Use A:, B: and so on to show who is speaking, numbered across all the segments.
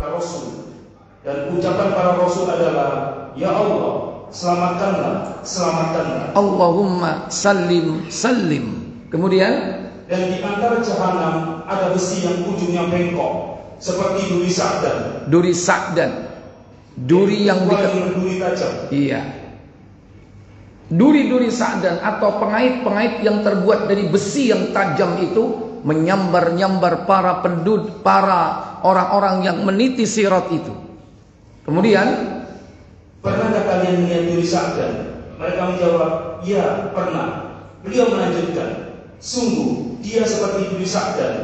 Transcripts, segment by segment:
A: Rasul. Dan ucapan para Rasul adalah, Ya Allah, selamatkanlah, selamatkanlah.
B: Allahumma sallim, sallim. Kemudian,
A: dan di antara jahanam ada besi yang ujungnya bengkok, seperti duri sa'dan.
B: Duri sa'dan. Duri yang
A: berduri tajam.
B: Iya. Duri-duri sa'dan atau pengait-pengait yang terbuat dari besi yang tajam itu menyambar-nyambar para orang-orang yang meniti sirat itu. Kemudian,
A: pernahkah kalian melihat duri sa'dan? Mereka menjawab, ya pernah. Beliau melanjutkan, sungguh dia seperti duri sa'dan.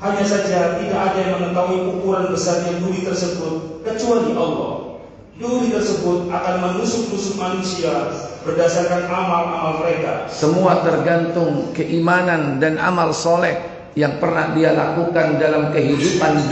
A: Hanya saja tidak ada yang mengetahui ukuran besarnya duri tersebut kecuali Allah. Duri tersebut akan menusuk-nusuk manusia berdasarkan amal-amal mereka.
B: Semua tergantung keimanan dan amal soleh yang pernah dia lakukan dalam kehidupan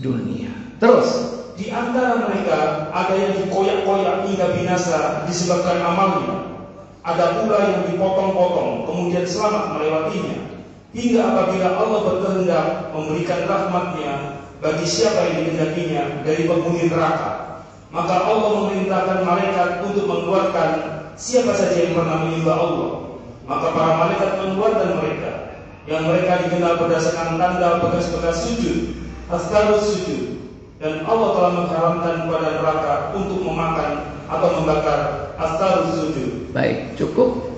B: dunia. Terus,
A: di antara mereka ada yang dikoyak-koyak hingga binasa disebabkan amalnya. Ada pula yang dipotong-potong kemudian selamat melewatinya. Hingga apabila Allah berkehendak memberikan rahmatnya bagi siapa yang dikehendakinya dari penghuni neraka, maka Allah memerintahkan malaikat untuk mengeluarkan siapa saja yang pernah menyembah Allah. Maka para malaikat mengeluarkan mereka, yang mereka dikenal berdasarkan tanda bekas-bekas sujud, astarus sujud. Dan Allah telah mengharamkan pada neraka untuk memakan atau membakar astarus sujud.
B: Baik, cukup.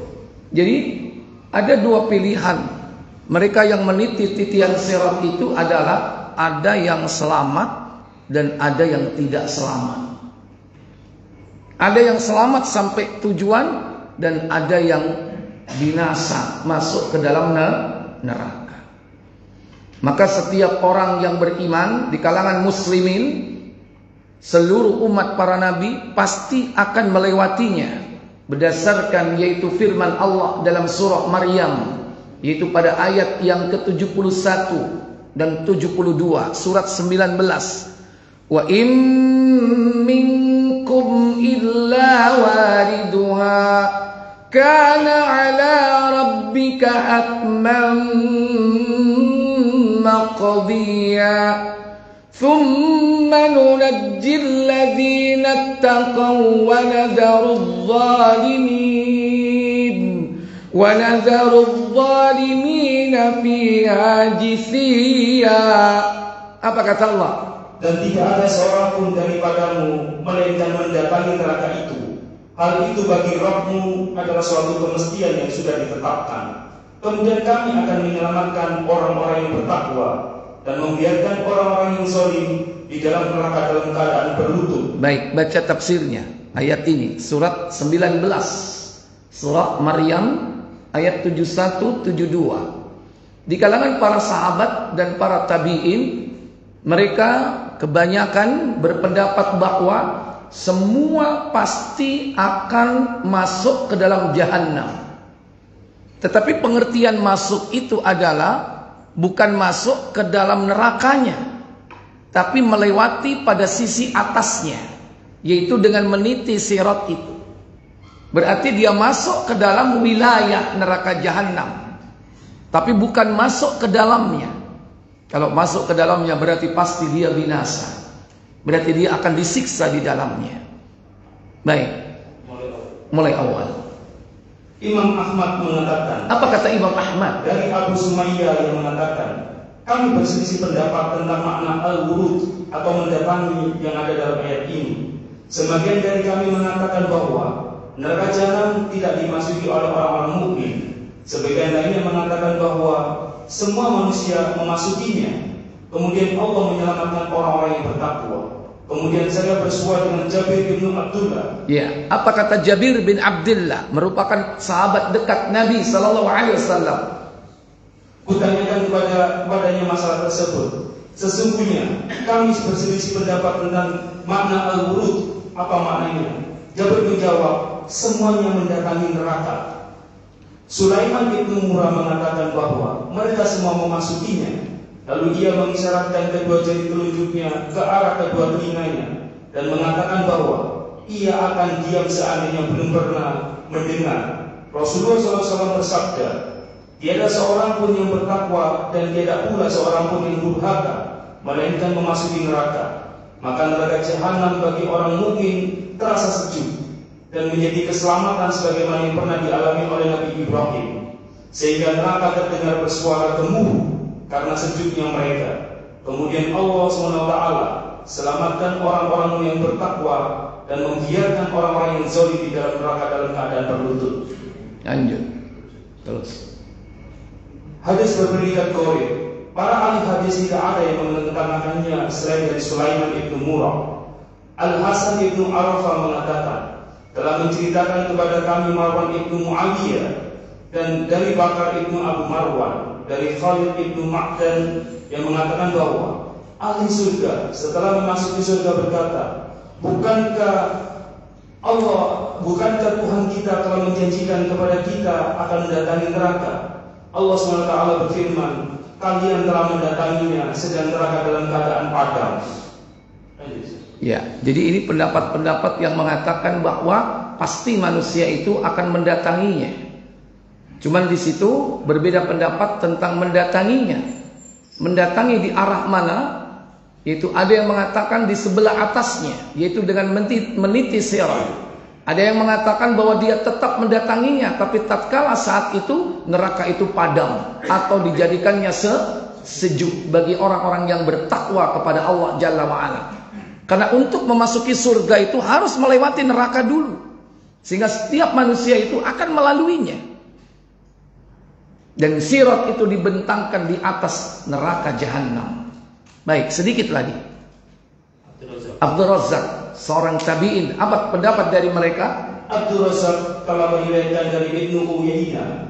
B: Jadi ada dua pilihan. Mereka yang meniti titian sirat itu adalah ada yang selamat dan ada yang tidak selamat. Ada yang selamat sampai tujuan dan ada yang binasa, masuk ke dalam neraka. Maka setiap orang yang beriman di kalangan muslimin, seluruh umat para nabi pasti akan melewatinya berdasarkan yaitu firman Allah dalam surah Maryam, yaitu pada ayat yang ke-71 dan 72 surat 19. Wa in minkum illa wariduha kana ala rabbika hatman maqdiya thumma nunajji alladhina ittaqaw wa nadharu adh-dhalimin wa nadharu adh-dhalimina fiha jithiya. Apa kata Allah?
A: Dan tidak ada seorang pun daripadamu melainkan mendatangi neraka itu. Hal itu bagi Rabbmu adalah suatu kemestian yang sudah ditetapkan. Kemudian kami akan menyelamatkan orang-orang yang bertakwa dan membiarkan orang-orang yang zalim di dalam neraka dalam keadaan berlutut.
B: Baik, baca tafsirnya ayat ini, surat 19, surat Maryam ayat 71-72. Di kalangan para sahabat dan para tabi'in, mereka kebanyakan berpendapat bahwa semua pasti akan masuk ke dalam jahanam. Tetapi pengertian masuk itu adalah bukan masuk ke dalam nerakanya, tapi melewati pada sisi atasnya, yaitu dengan meniti sirat itu. Berarti dia masuk ke dalam wilayah neraka jahanam, tapi bukan masuk ke dalamnya. Kalau masuk ke dalamnya berarti pasti dia binasa, berarti dia akan disiksa di dalamnya. Baik, mulai awal.
A: Imam Ahmad mengatakan.
B: Apa kata Imam Ahmad?
A: Dari Abu Sumayyah yang mengatakan, kami berselisih pendapat tentang makna al-wurud atau mendatangi yang ada dalam ayat ini. Sebagian dari kami mengatakan bahwa neraka jahanam tidak dimasuki oleh orang-orang mukmin. Sebagian lainnya mengatakan bahwa semua manusia memasukinya. Kemudian Allah menyelamatkan orang-orang yang bertakwa. Kemudian saya bersua dengan Jabir bin Abdullah.
B: Ya, apa kata Jabir bin Abdullah, merupakan sahabat dekat Nabi sallallahu alaihi wasallam.
A: Kutanyakan kepadanya masalah tersebut. Sesungguhnya kami berselisih pendapat tentang makna al-wurud. Apa maknanya? Jabir menjawab, semuanya mendatangi neraka. Sulaiman bin Murrah mengatakan bahwa mereka semua memasukinya. Lalu ia mengisyaratkan kedua jari telunjuknya ke arah kedua telinganya dan mengatakan bahwa ia akan diam seandainya belum pernah mendengar. Rasulullah SAW bersabda, tiada seorang pun yang bertakwa dan tiada pula seorang pun yang durhaka melainkan memasuki neraka. Maka neraka jahanam bagi orang mukmin terasa sejuk dan menjadi keselamatan sebagaimana yang pernah dialami oleh Nabi Ibrahim, sehingga neraka terdengar bersuara gemuruh karena sejuknya mereka. Kemudian Allah SWT selamatkan orang-orang yang bertakwa dan membiarkan orang-orang yang zalim di dalam neraka dalam keadaan berlutut.
B: Lanjut. Terus.
A: Hadis berpredikat qawi. Para ahli hadis tidak ada yang menentangkannya selain dari Sulaiman ibnu Murrah. Al-Hasan ibnu Arafah mengatakan, telah menceritakan kepada kami Marwan ibnu Muawiyah dan dari Bakar ibnu Abu Marwan, dari Khalid ibnu Ma'dan yang mengatakan bahwa ahli surga setelah memasuki surga berkata, bukankah Tuhan kita telah menjanjikan kepada kita akan mendatangi neraka? Allah SWT berfirman, kalian telah mendatanginya sedang neraka dalam keadaan padam.
B: Ya, jadi ini pendapat-pendapat yang mengatakan bahwa pasti manusia itu akan mendatanginya. Cuman di situ berbeda pendapat tentang mendatanginya. Mendatangi di arah mana? Yaitu ada yang mengatakan di sebelah atasnya, yaitu dengan meniti sirat. Ada yang mengatakan bahwa dia tetap mendatanginya, tapi tatkala saat itu neraka itu padam atau dijadikannya sejuk bagi orang-orang yang bertakwa kepada Allah Jalla wa'ala. Karena untuk memasuki surga itu harus melewati neraka dulu, sehingga setiap manusia itu akan melaluinya. Dan sirat itu dibentangkan di atas neraka jahanam. Baik, sedikit lagi. Abdul Razzaq, seorang tabi'in, apa pendapat dari mereka?
A: Abdul Razzaq telah meriwayatkan dari Ibnu Uyainah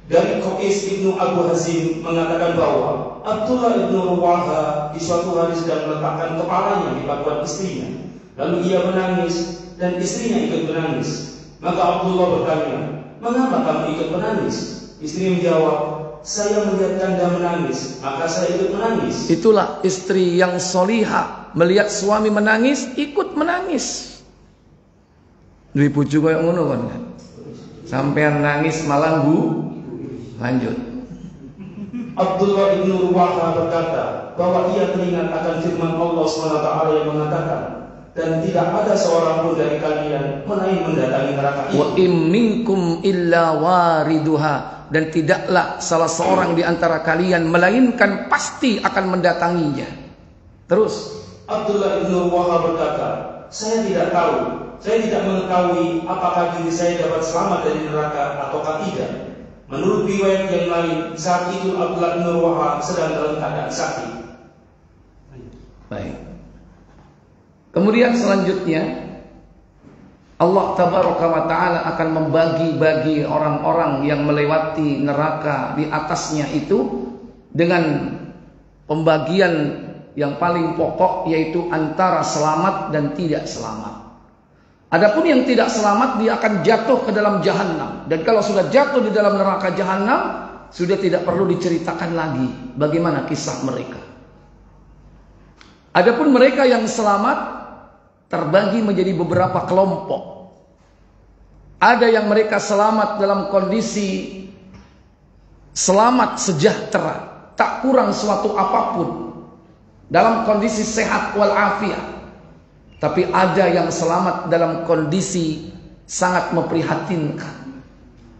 A: dari Qais ibnu Abu Hazim mengatakan bahwa Abdullah ibnu Ruwaha di suatu hari sedang meletakkan kepalanya di pangkuan istrinya. Lalu ia menangis dan istrinya ikut menangis. Maka Abdullah bertanya, mengapa kamu ikut menangis? Istri menjawab, saya melihat Anda menangis, maka saya ikut menangis.
B: Itulah istri yang solihah, melihat suami menangis, ikut menangis. Dwi pucu koyo ngono kan. Sampean nangis malah lanjut.
A: Abdullah ibnu Ruwaha berkata bahwa ia teringat akan firman Allah SWT yang mengatakan, dan tidak ada seorang pun dari kalian melainkan mendatangi neraka itu.
B: Wa im minkum illa wariduha, dan tidaklah salah seorang di antara kalian melainkan pasti akan mendatanginya. Terus
A: Abdullah ibnu Ruwaha berkata, saya tidak mengetahui apakah diri saya dapat selamat dari neraka ataukah tidak. Menurut riwayat yang lain, saat itu Abdullah bin Ruwaha sedang dalam keadaan sakit.
B: Baik. Kemudian selanjutnya Allah Tabaraka wa Ta'ala akan membagi-bagi orang-orang yang melewati neraka di atasnya itu dengan pembagian yang paling pokok, yaitu antara selamat dan tidak selamat. Adapun yang tidak selamat, dia akan jatuh ke dalam jahanam. Dan kalau sudah jatuh di dalam neraka jahanam, sudah tidak perlu diceritakan lagi bagaimana kisah mereka. Adapun mereka yang selamat terbagi menjadi beberapa kelompok. Ada yang mereka selamat dalam kondisi selamat sejahtera, tak kurang suatu apapun, dalam kondisi sehat walafiat. Tapi ada yang selamat dalam kondisi sangat memprihatinkan.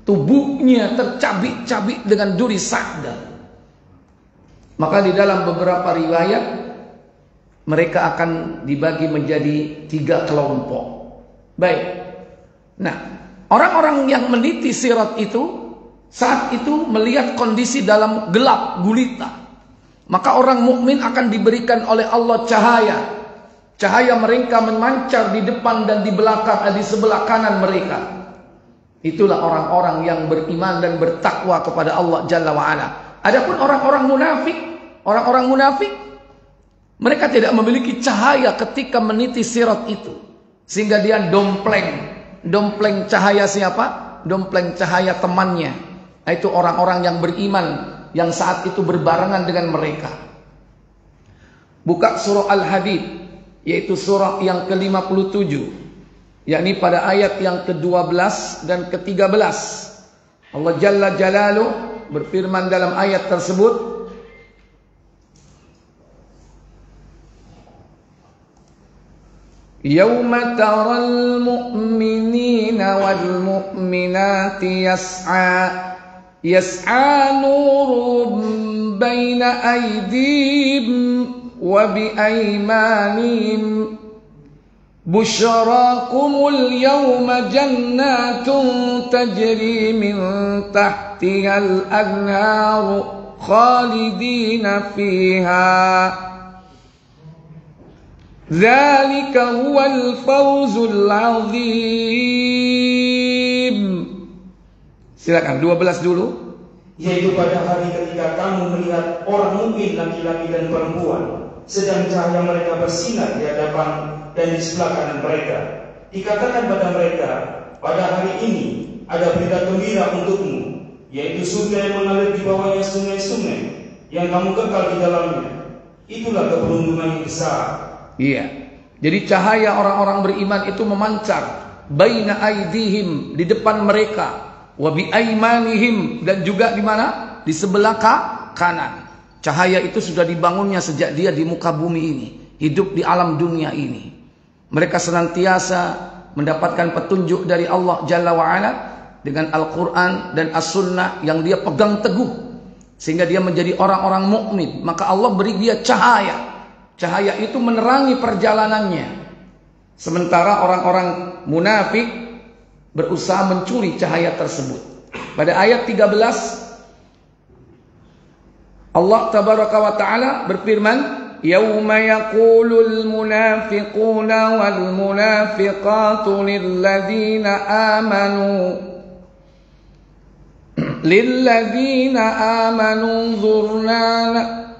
B: Tubuhnya tercabik-cabik dengan duri sa'da. Maka di dalam beberapa riwayat mereka akan dibagi menjadi 3 kelompok. Baik. Nah, orang-orang yang meniti sirat itu saat itu melihat kondisi dalam gelap gulita. Maka orang mukmin akan diberikan oleh Allah cahaya. Cahaya mereka memancar di depan dan di belakang, di sebelah kanan mereka. Itulah orang-orang yang beriman dan bertakwa kepada Allah Jalla wa'ala. Adapun orang-orang munafik, mereka tidak memiliki cahaya ketika meniti sirat itu. Sehingga dia dompleng cahaya siapa? Dompleng cahaya temannya. Itu orang-orang yang beriman, yang saat itu berbarengan dengan mereka. Buka surah Al-Hadid, yaitu surah yang ke-57, yakni pada ayat yang ke-12 dan ke-13. Allah Jalla Jalaluh berfirman dalam ayat tersebut, Yauma taral mu'minina wal mu'minati yas'a nurum baina aydihim wa bi aymanihim busyarakumul yawma jannatun tajri min tahtihal anharu khalidina fiha dzalika huwal fawzul azim. Silakan 12 dulu.
A: Yaitu pada hari ketika kamu melihat orang mukmin laki-laki dan perempuan sedang cahaya mereka bersinar di hadapan dan di sebelah kanan mereka. Dikatakan pada mereka, pada hari ini ada berita gembira untukmu, yaitu surga yang mengalir di bawahnya sungai-sungai yang kamu kekal di dalamnya. Itulah keberuntungan yang besar.
B: Iya. Jadi cahaya orang-orang beriman itu memancar baina aidihim, di depan mereka, wa bi aimanihim, dan juga di mana? Di sebelah kanan. Cahaya itu sudah dibangunnya sejak dia di muka bumi ini, hidup di alam dunia ini. Mereka senantiasa mendapatkan petunjuk dari Allah Jalla wa'ala dengan Al-Quran dan As-Sunnah yang dia pegang teguh, sehingga dia menjadi orang-orang mukmin. Maka Allah beri dia cahaya. Cahaya itu menerangi perjalanannya. Sementara orang-orang munafik berusaha mencuri cahaya tersebut. Pada ayat 13 Allah Tabaraka wa Ta'ala berfirman, Yawma yaqulul munafiquna wal munafiqatu lilladzina amanu zurna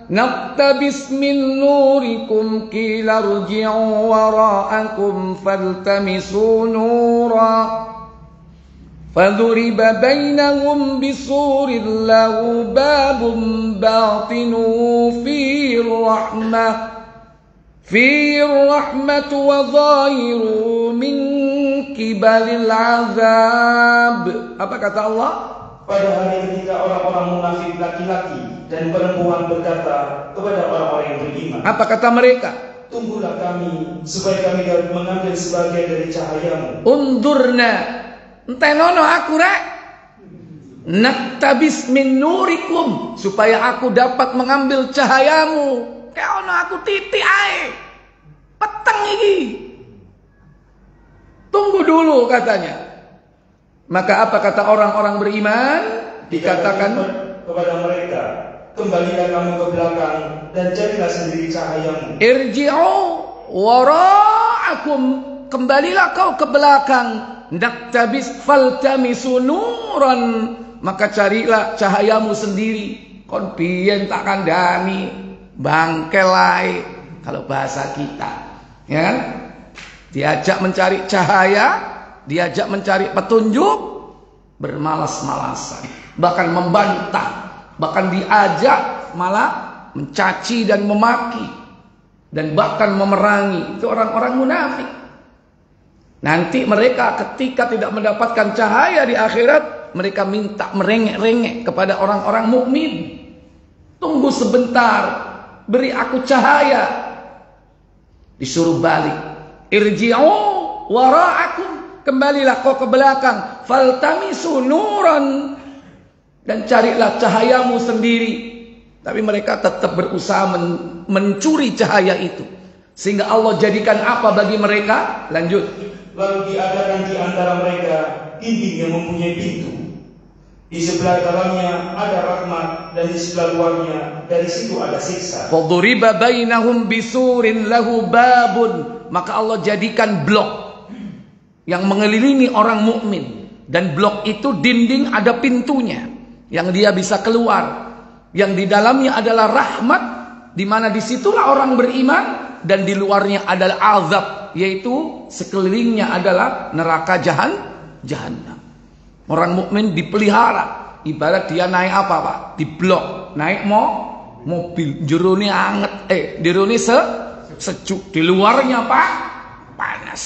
B: naqtabis min nurikum qila irji'u wara'akum faltamisu nura faduriba bainahum bisurin lahu babun batinuhu fihi rahmatu wa zahiruhu min qibalil azab. Apa kata Allah?
A: Pada hari ketika orang-orang munafik laki-laki dan perempuan berkata kepada orang-orang yang beriman,
B: apa kata mereka?
A: Tunggulah kami supaya kami dapat mengambil sebagian dari cahayamu.
B: Undurna, entenono aku rek, naktabis min nurikum, supaya aku dapat mengambil cahayamu. Kayak ono aku titik ae, peteng iki. Tunggu dulu katanya. Maka apa kata orang-orang beriman? Dikatakan
A: kepada mereka, kembalilah kamu ke belakang dan carilah sendiri cahayamu.
B: Irji'u wara'akum, kembalilah kau ke belakang. Naktabis faltamisu nuran, maka carilah cahayamu sendiri. Kon piyen tak kandani bangkelai kalau bahasa kita, ya kan? Diajak mencari cahaya, diajak mencari petunjuk, bermalas-malasan, bahkan membantah, bahkan diajak malah mencaci dan memaki, dan bahkan memerangi. Itu orang-orang munafik. Nanti mereka ketika tidak mendapatkan cahaya di akhirat, mereka minta merengek-rengek kepada orang-orang mukmin. Tunggu sebentar, beri aku cahaya. Disuruh balik. Irji'u wara'akum, kembalilah kau ke belakang. Faltamisu nuran, dan carilah cahayamu sendiri. Tapi mereka tetap berusaha mencuri cahaya itu, sehingga Allah jadikan apa bagi mereka? Lanjut.
A: Lalu diadakan di antara mereka dinding yang mempunyai pintu. Di sebelah dalamnya ada rahmat, dan di sebelah luarnya dari situ ada siksa.
B: Faduriba bainahum bisurin lahu babun, maka Allah jadikan blok yang mengelilingi orang mukmin, dan blok itu dinding ada pintunya yang dia bisa keluar, yang di dalamnya adalah rahmat, di mana disitulah orang beriman, dan di luarnya adalah azab, yaitu sekelilingnya adalah neraka jahanam. Orang mukmin dipelihara, ibarat dia naik apa Pak? Di blok, naik mobil, jerone anget, jerone sejuk, di luarnya Pak panas.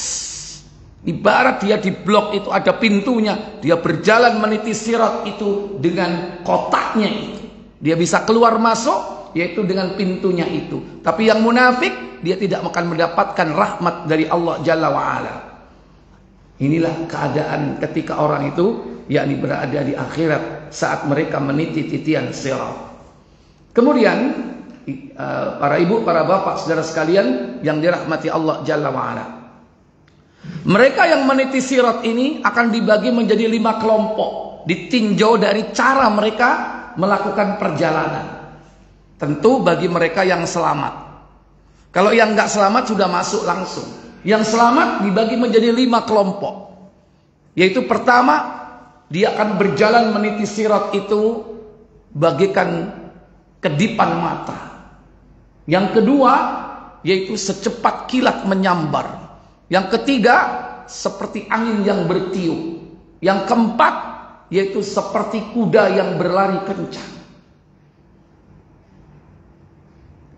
B: Ibarat dia di blok itu ada pintunya, dia berjalan meniti sirat itu dengan kotaknya itu. Dia bisa keluar masuk, yaitu dengan pintunya itu. Tapi yang munafik, dia tidak akan mendapatkan rahmat dari Allah Jalla wa'ala. Inilah keadaan ketika orang itu, yakni berada di akhirat saat mereka meniti titian sirat. Kemudian para ibu, para bapak, saudara sekalian yang dirahmati Allah Jalla wa'ala, mereka yang meniti sirat ini akan dibagi menjadi 5 kelompok, ditinjau dari cara mereka melakukan perjalanan. Tentu bagi mereka yang selamat. Kalau yang nggak selamat sudah masuk langsung. Yang selamat dibagi menjadi 5 kelompok. Yaitu pertama, dia akan berjalan meniti sirat itu bagaikan kedipan mata. Yang kedua, yaitu secepat kilat menyambar. Yang ketiga, seperti angin yang bertiup. Yang keempat, yaitu seperti kuda yang berlari kencang.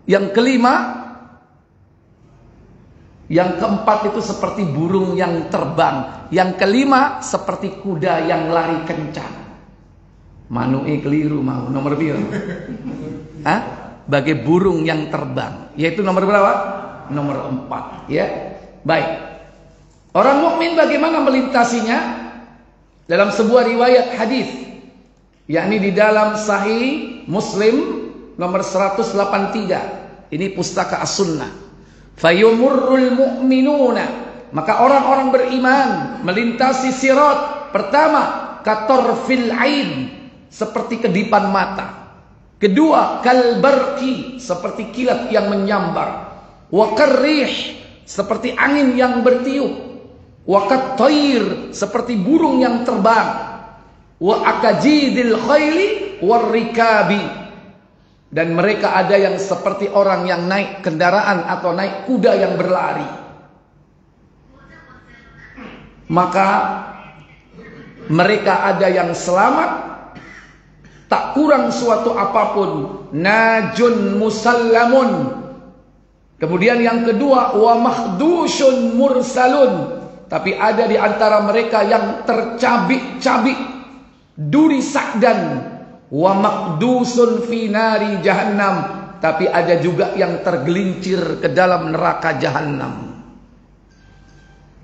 B: Yang kelima, yang keempat itu seperti burung yang terbang. Yang kelima seperti kuda yang lari kencang. Manui keliru mau nomor berapa? Hah? Bagai burung yang terbang. Yaitu nomor berapa? Nomor 4. Ya, baik. Orang mukmin bagaimana melintasinya? Dalam sebuah riwayat hadis, yakni di dalam Sahih Muslim nomor 183. Ini pustaka As-Sunnah. Fayumurrul mu'minuna, maka orang-orang beriman melintasi sirat. Pertama, katorfil ain, seperti kedipan mata. Kedua, kalbarki, seperti kilat yang menyambar. Wa karrih, seperti angin yang bertiup. Wa kattair, seperti burung yang terbang. Wa akajidil khayli warrikabi, dan mereka ada yang seperti orang yang naik kendaraan atau naik kuda yang berlari. Maka mereka ada yang selamat, tak kurang suatu apapun. Najun musallamun. Kemudian yang kedua, wa mahdushun mursalun. Tapi ada di antara mereka yang tercabik-cabik, duri sakdan. Wa maqdusun fi nari jahannam. Tapi ada juga yang tergelincir ke dalam neraka jahannam.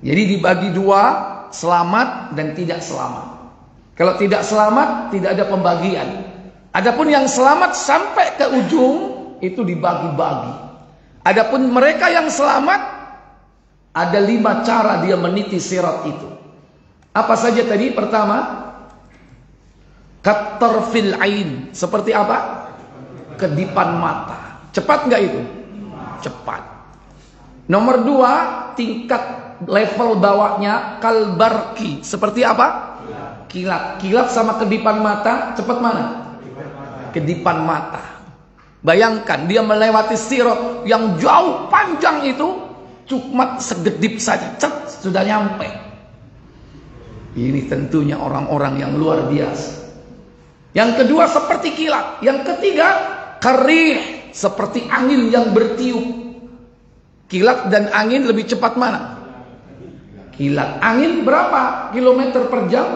B: Jadi dibagi 2, selamat dan tidak selamat. Kalau tidak selamat, tidak ada pembagian. Adapun yang selamat sampai ke ujung, itu dibagi-bagi. Adapun mereka yang selamat, ada 5 cara dia meniti sirat itu. Apa saja tadi? Pertama, katarfil ain. Seperti apa? Kedipan mata. Cepat nggak itu? Cepat. Nomor 2, tingkat level bawahnya kalbarki. Seperti apa? Kilat. Kilat sama kedipan mata, cepat mana? Kedipan mata. Bayangkan dia melewati sirat yang jauh panjang itu, cuma segedip saja, sudah nyampe. Ini tentunya orang-orang yang luar biasa. Yang kedua seperti kilat. Yang ketiga karih, seperti angin yang bertiup. Kilat dan angin lebih cepat mana? Kilat. Angin berapa kilometer per jam?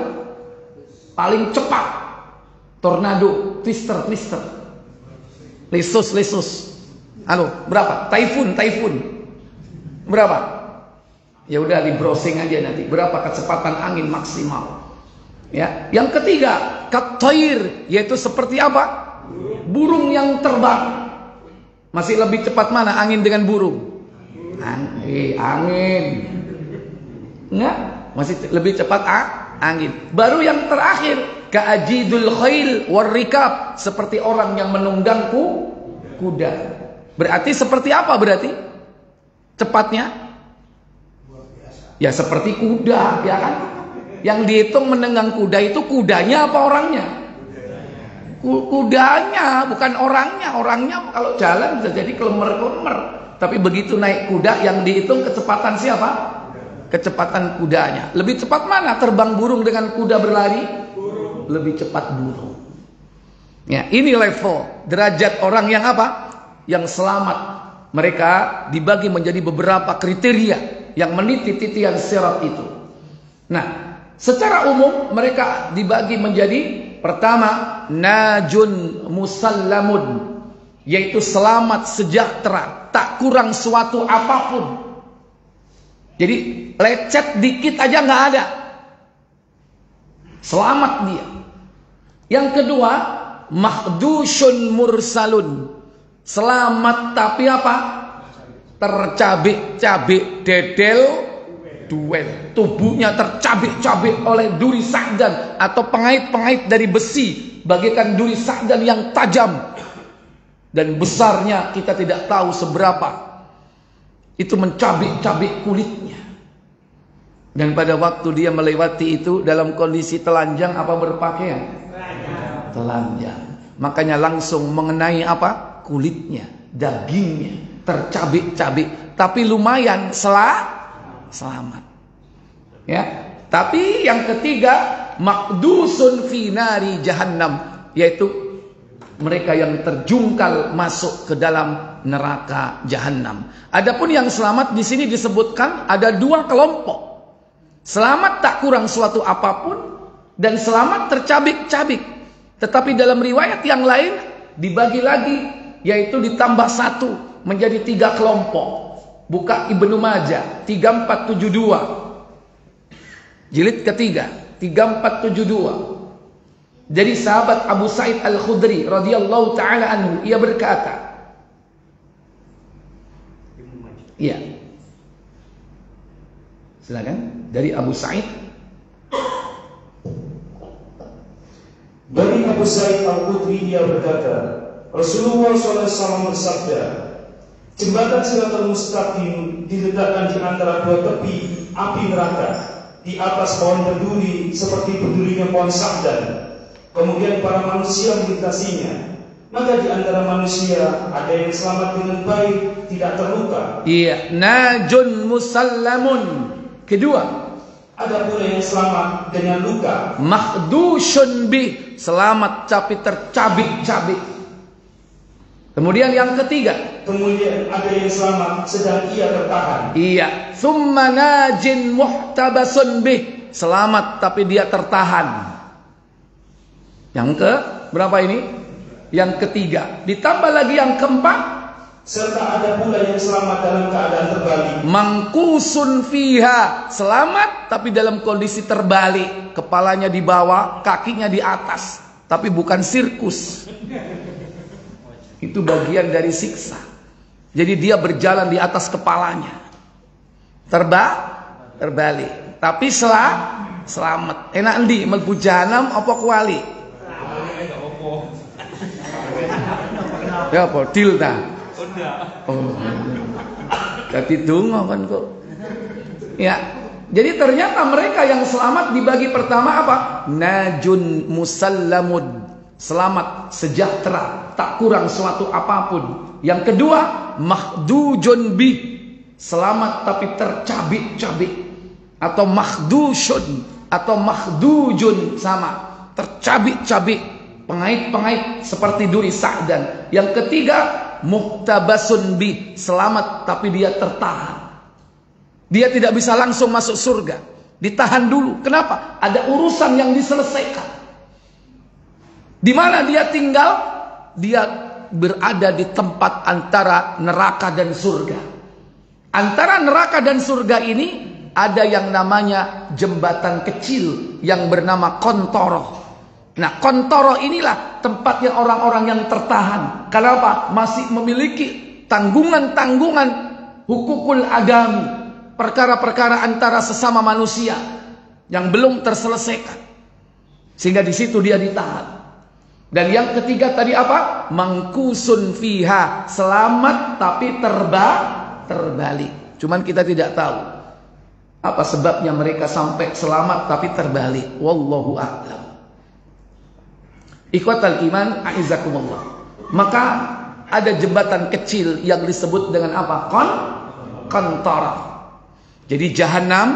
B: Paling cepat. Tornado, twister. Lesus. Halo, berapa? Typhoon. Berapa? Ya udah di browsing aja nanti. Berapa kecepatan angin maksimal? Ya. Yang ketiga, katair, yaitu seperti apa? Burung yang terbang. Masih lebih cepat mana angin dengan burung? Angin. Enggak? Masih lebih cepat angin. Baru yang terakhir, ka'ajidul khail warrikab, seperti orang yang menunggang kuda. Berarti seperti apa berarti? Cepatnya? Ya seperti kuda, ya kan? Yang dihitung menunggang kuda itu kudanya apa orangnya? Kudanya, bukan orangnya. Orangnya kalau jalan bisa jadi kelemer-kelemer. Tapi begitu naik kuda, yang dihitung kecepatan siapa? Kecepatan kudanya. Lebih cepat mana terbang burung dengan kuda berlari? Lebih cepat burung. Ya, ini level derajat orang yang apa? Yang selamat. Mereka dibagi menjadi beberapa kriteria yang meniti titian sirat itu. Nah, secara umum mereka dibagi menjadi pertama, najun musallamun, yaitu selamat sejahtera, tak kurang suatu apapun. Jadi lecet dikit aja nggak ada, selamat dia. Yang kedua, makhdusyun mursalun, selamat tapi apa? Tercabik-cabik, dedel, duel. Tubuhnya tercabik-cabik oleh duri sa'dan atau pengait-pengait dari besi, bagaikan duri sa'dan yang tajam. Dan besarnya kita tidak tahu seberapa. Itu mencabik-cabik kulitnya. Dan pada waktu dia melewati itu dalam kondisi telanjang apa berpakaian? Telanjang. Makanya langsung mengenai apa? Kulitnya, dagingnya tercabik-cabik, tapi lumayan selamat. Ya. Tapi yang ketiga, makdusun fi nari jahannam, yaitu mereka yang terjungkal masuk ke dalam neraka jahanam. Adapun yang selamat di sini disebutkan ada dua kelompok. Selamat tak kurang suatu apapun dan selamat tercabik-cabik. Tetapi dalam riwayat yang lain dibagi lagi, yaitu ditambah satu menjadi 3 kelompok. Buka Ibnu Majah 3472 jilid ketiga 3472. Jadi sahabat Abu Sa'id Al-Khudri radhiyallahu taala anhu, ia berkata, iya, silakan, dari Abu Sa'id.
A: Dari Abu Sa'id Al-Khudri dia berkata, Rasulullah SAW bersabda, jembatan Shiratal Mustaqim diletakkan di antara dua tepi api neraka, di atas pohon berduri seperti berdurinya pohon sa'dan. Kemudian para manusia melintasinya. Maka di antara manusia ada yang selamat dengan baik, tidak terluka.
B: Iya, najun musallamun. Kedua,
A: ada pula yang selamat dengan luka.
B: makhdusyun bi, selamat tapi tercabik-cabik. Kemudian yang ketiga,
A: kemudian ada yang selamat sedang ia tertahan.
B: iya, summa najin muhtabasun bih, selamat tapi dia tertahan. Yang ke berapa ini? Yang ketiga. Ditambah lagi yang keempat,
A: serta ada pula yang selamat dalam keadaan terbalik.
B: mangkusun fiha, selamat tapi dalam kondisi terbalik, kepalanya di bawah, kakinya di atas, tapi bukan sirkus. Itu bagian dari siksa. Jadi dia berjalan di atas kepalanya, terbalik, tapi selamat. Enak endi mlebu jahanam apa kuali? Ya apa dil ta? Oh. Jadi donga kan kok. Ya. Jadi ternyata mereka yang selamat dibagi pertama apa? Najun musallamud, selamat sejahtera, tak kurang suatu apapun. Yang kedua, makhdujun bi, selamat tapi tercabik-cabik, atau makhdusyun atau makhdujun, sama, tercabik-cabik, pengait-pengait seperti duri sa'dan. Yang ketiga, muhtabasun bi, selamat tapi dia tertahan. Dia tidak bisa langsung masuk surga, ditahan dulu. Kenapa? Ada urusan yang diselesaikan. Di mana dia tinggal? Dia berada di tempat antara neraka dan surga. Antara neraka dan surga ini ada yang namanya jembatan kecil yang bernama Kontoroh. Nah, Kontoroh inilah tempatnya orang-orang yang tertahan. Kenapa? Masih memiliki tanggungan-tanggungan hukukul agami, perkara-perkara antara sesama manusia yang belum terselesaikan, sehingga di situ dia ditahan. Dan yang ketiga tadi apa? Mangkusun fiha, selamat tapi terbalik. Cuman kita tidak tahu apa sebabnya mereka sampai selamat tapi terbalik. Wallahu a'lam. Ikhwatal iman, a'izzakumullah. Maka ada jembatan kecil yang disebut dengan apa? Kontoroh. Jadi jahanam,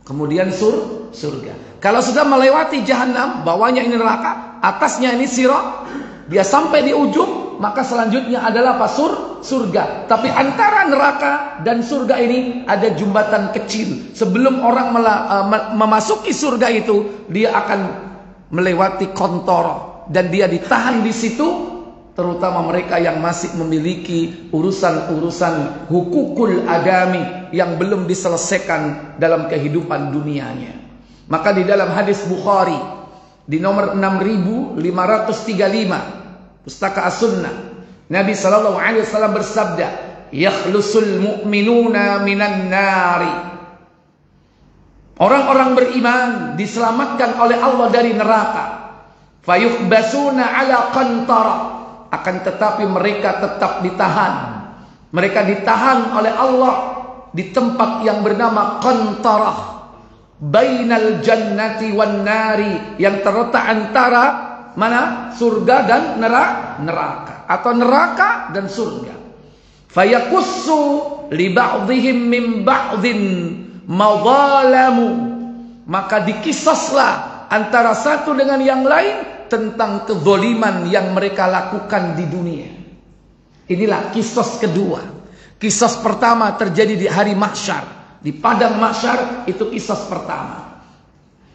B: kemudian surga. Kalau sudah melewati jahanam, bawahnya ini neraka, atasnya ini sirat, dia sampai di ujung, maka selanjutnya adalah apa? Surga. Tapi antara neraka dan surga ini ada jembatan kecil. Sebelum orang memasuki surga itu, dia akan melewati Kontoroh, dan dia ditahan di situ terutama mereka yang masih memiliki urusan-urusan hukukul adami yang belum diselesaikan dalam kehidupan dunianya. Maka di dalam hadis Bukhari di nomor 6535 Pustaka As-Sunnah, Nabi sallallahu alaihi wasallam bersabda, "Yakhlusul mu'minuna minan nari." Orang-orang beriman diselamatkan oleh Allah dari neraka. Fayuhbasuna ala qantara, akan tetapi mereka tetap ditahan. Mereka ditahan oleh Allah di tempat yang bernama Qantarah, bainal jannati wan nari, yang terletak antara mana? Surga dan neraka, atau neraka dan surga. Fayakussu li ba'dihim min ba'din madzalamu, maka dikisaslah antara satu dengan yang lain tentang kezaliman yang mereka lakukan di dunia. Inilah kisos kedua. Kisos pertama terjadi di hari mahsyar, di padang mahsyar, itu kisos pertama.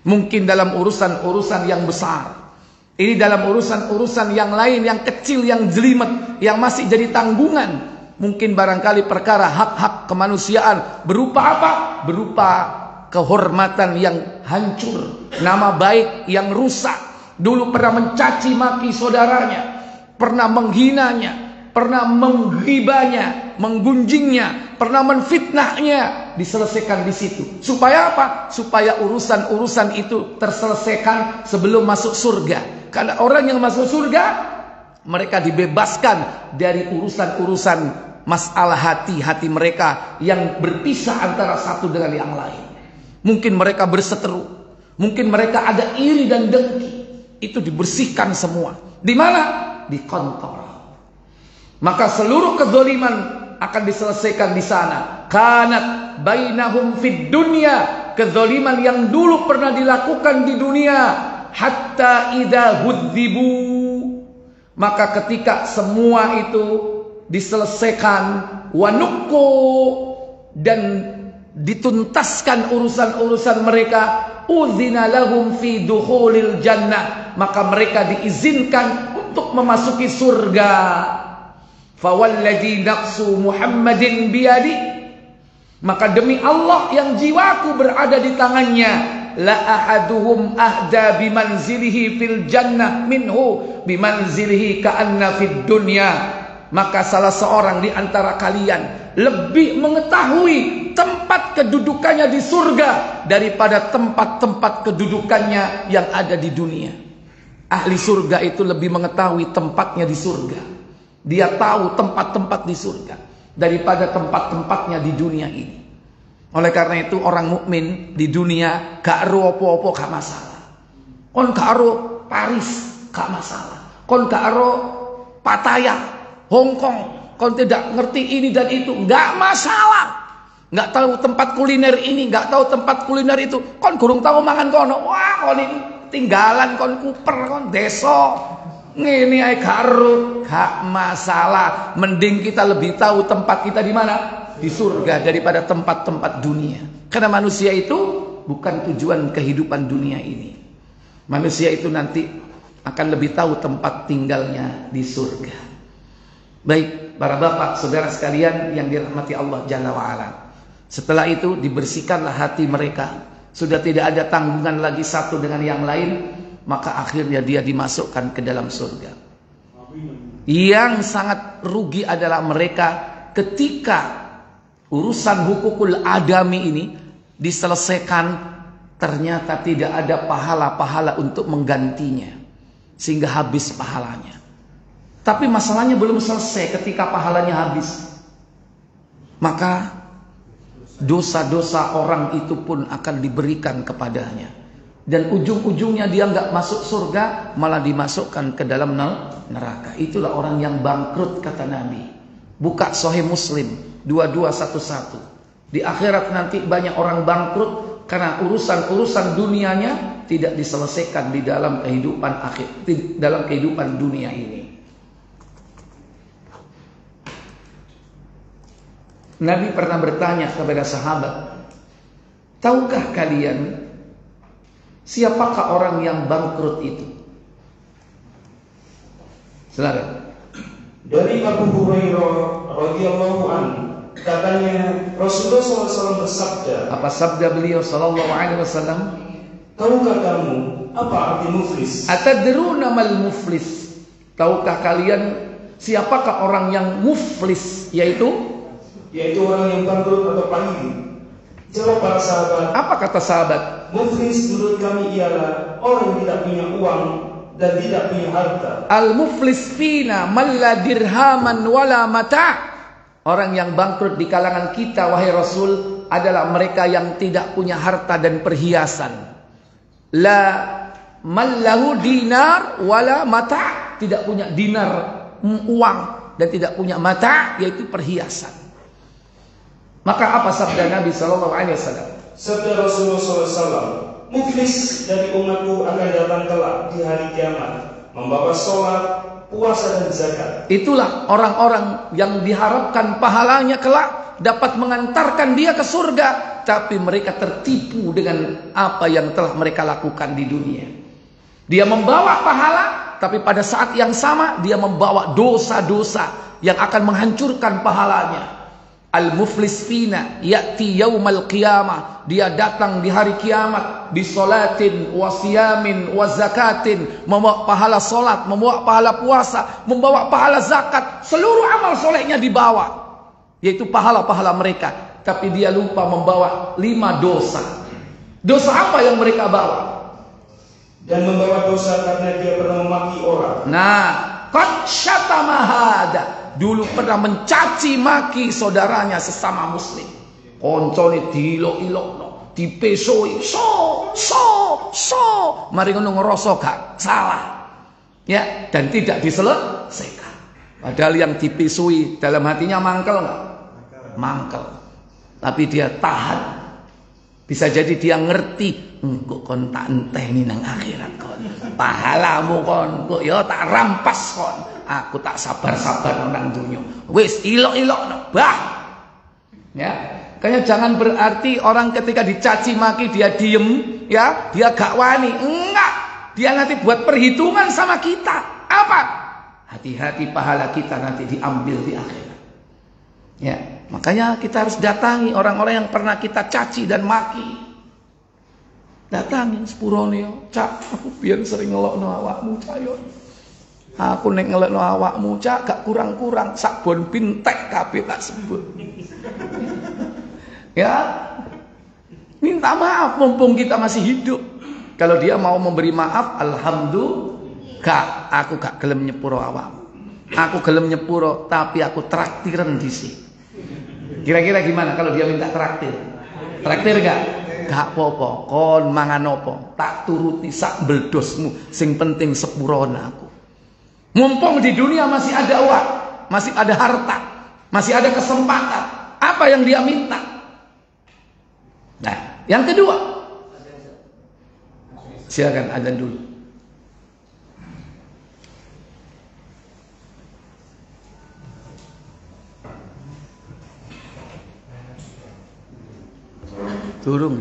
B: Mungkin dalam urusan-urusan yang besar. Ini dalam urusan-urusan yang lain, yang kecil, yang jelimet, yang masih jadi tanggungan. Mungkin barangkali perkara hak-hak kemanusiaan. Berupa apa? Berupa kehormatan yang hancur, nama baik yang rusak. Dulu pernah mencaci maki saudaranya, pernah menghinanya, pernah menghibahnya, menggunjingnya, pernah menfitnahnya, diselesaikan di situ. Supaya apa? Supaya urusan-urusan itu terselesaikan sebelum masuk surga. Karena orang yang masuk surga, mereka dibebaskan dari urusan-urusan masalah hati mereka yang berpisah antara satu dengan yang lain. Mungkin mereka berseteru, mungkin mereka ada iri dan dengki. Itu dibersihkan semua. Di mana? Di Qantarah. Maka seluruh kezaliman akan diselesaikan di sana. Kanat bainahum fid dunya, kezaliman yang dulu pernah dilakukan di dunia, hatta idza hudzibu, maka ketika semua itu diselesaikan, wanukku, dan dituntaskan urusan-urusan mereka, udzina lahum fi dukhulil jannah, maka mereka diizinkan untuk memasuki surga. Fawalladzi nafsu Muhammadin biyadi, maka demi Allah yang jiwaku berada di tangannya, la ahaduhum ahda bimanzilihi fil jannah minhu bimanzilihi ka'anna fid dunya, maka salah seorang di antara kalian lebih mengetahui tempat kedudukannya di surga daripada tempat-tempat kedudukannya yang ada di dunia. Ahli surga itu lebih mengetahui tempatnya di surga. Dia tahu tempat-tempat di surga daripada tempat-tempatnya di dunia ini. Oleh karena itu orang mukmin di dunia gak ero apa-apa gak masalah. Kon gak ero Paris gak masalah. Kon gak ero Pattaya, Hong Kong, kon tidak ngerti ini dan itu, gak masalah. Gak tahu tempat kuliner ini, gak tahu tempat kuliner itu, kon gurung tahu mangan kono. Wah, kon ini tinggalan, kon kuper, kon deso. Ngene ae gak masalah. Mending kita lebih tahu tempat kita di mana? Di surga daripada tempat-tempat dunia. Karena manusia itu bukan tujuan kehidupan dunia ini. Manusia itu nanti akan lebih tahu tempat tinggalnya di surga. Baik, para bapak, saudara sekalian yang dirahmati Allah Jalla wa'ala. Setelah itu dibersihkanlah hati mereka. Sudah tidak ada tanggungan lagi satu dengan yang lain. Maka akhirnya dia dimasukkan ke dalam surga. Yang sangat rugi adalah mereka ketika urusan hukukul adami ini diselesaikan, ternyata tidak ada pahala-pahala untuk menggantinya, sehingga habis pahalanya. Tapi masalahnya belum selesai ketika pahalanya habis. Maka dosa-dosa orang itu pun akan diberikan kepadanya. Dan ujung-ujungnya dia nggak masuk surga, malah dimasukkan ke dalam neraka. Itulah orang yang bangkrut, kata Nabi. Buka Sahih Muslim 2211. Di akhirat nanti banyak orang bangkrut karena urusan-urusan dunianya tidak diselesaikan di dalam kehidupan akhir, dalam kehidupan dunia ini. Nabi pernah bertanya kepada sahabat, tahukah kalian siapakah orang yang bangkrut itu? Silakan.
A: Dari Abu Hurairah radhiyallahu anhu, katanya Rasulullah SAW bersabda.
B: Apa sabda beliau sallallahu alaihi wasallam?
A: Tahukah kamu apa arti muflis?
B: Atadruna mal muflis? Tahukah kalian siapakah orang yang muflis? Yaitu
A: orang yang bangkrut atau pahili. Jawab para sahabat.
B: Apa kata sahabat?
A: Muflis menurut kami ialah orang yang tidak punya uang dan tidak punya harta.
B: Al muflis fina man la dirhaman wala mata'. Orang yang bangkrut di kalangan kita wahai Rasul adalah mereka yang tidak punya harta dan perhiasan. La mallahu dinar wala mata', tidak punya dinar uang dan tidak punya mata' yaitu perhiasan. Maka apa sabda Nabi sallallahu alaihi wasallam?
A: Sabda Rasulullah SAW, muflis dari umatku akan datang kelak di hari kiamat, membawa sholat, puasa dan zakat. Itulah
B: orang-orang yang diharapkan pahalanya kelak dapat mengantarkan dia ke surga, tapi mereka tertipu dengan apa yang telah mereka lakukan di dunia. Dia membawa pahala, tapi pada saat yang sama dia membawa dosa-dosa yang akan menghancurkan pahalanya. Al-muflis fina ya'ti yaumal qiyamah, dia datang di hari kiamat bisolatin wasiyamin wazakatin, membawa pahala solat, membawa pahala puasa, membawa pahala zakat, seluruh amal solehnya dibawa, yaitu pahala-pahala mereka. Tapi dia lupa membawa 5 dosa. Dosa apa yang mereka bawa?
A: Dan membawa dosa karena dia pernah memaki orang.
B: Nah, qad syatama hada, dulu pernah mencaci maki saudaranya sesama muslim. Koncone diilok-ilokno, dipesoi, mari ngono ngerasa gak salah. Ya, dan tidak diselesaikan. Padahal yang dipesoi dalam hatinya mangkel enggak? Mangkel. Tapi dia tahan. Bisa jadi dia ngerti, engko kon tak enteni nang akhirat kon. Pahalamu kon, kok ya tak rampas kon. Aku tak sabar-sabar nang dunya. Wis ilok-ilokno, bah. Ya, kayaknya jangan berarti orang ketika dicaci maki dia diem, ya, dia gak wani. Enggak. Dia nanti buat perhitungan sama kita. Apa? Hati-hati pahala kita nanti diambil di akhirat. Ya, makanya kita harus datangi orang-orang yang pernah kita caci dan maki. Datangi sepurone yo, Cak, aku biyen sering ngelokno awakmu, Cak yo. Aku nek ngelokno awakmu, Cak, gak kurang-kurang sabon pintek kabeh tak sebut. Ya. Minta maaf mumpung kita masih hidup. Kalau dia mau memberi maaf, alhamdulillah. Aku gak gelem nyepuro awakmu. Aku gelem nyepuro tapi aku traktiren dhisik. Kira-kira gimana kalau dia minta traktir? Traktir gak? Gak apa-apa, kon mangan apa? Tak turuti sak beldosmu, sing penting sepuron aku. Mumpung di dunia masih ada uang, masih ada harta, masih ada kesempatan. Apa yang dia minta? Nah, yang kedua. Silakan adzan dulu. Turun.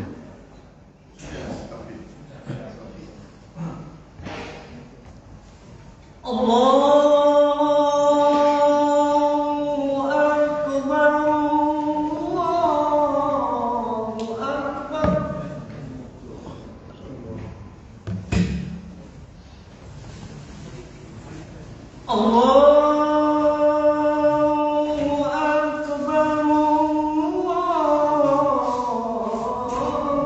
C: Allahu Akbar, Allahu Akbar. Allahu Akbar, Allahu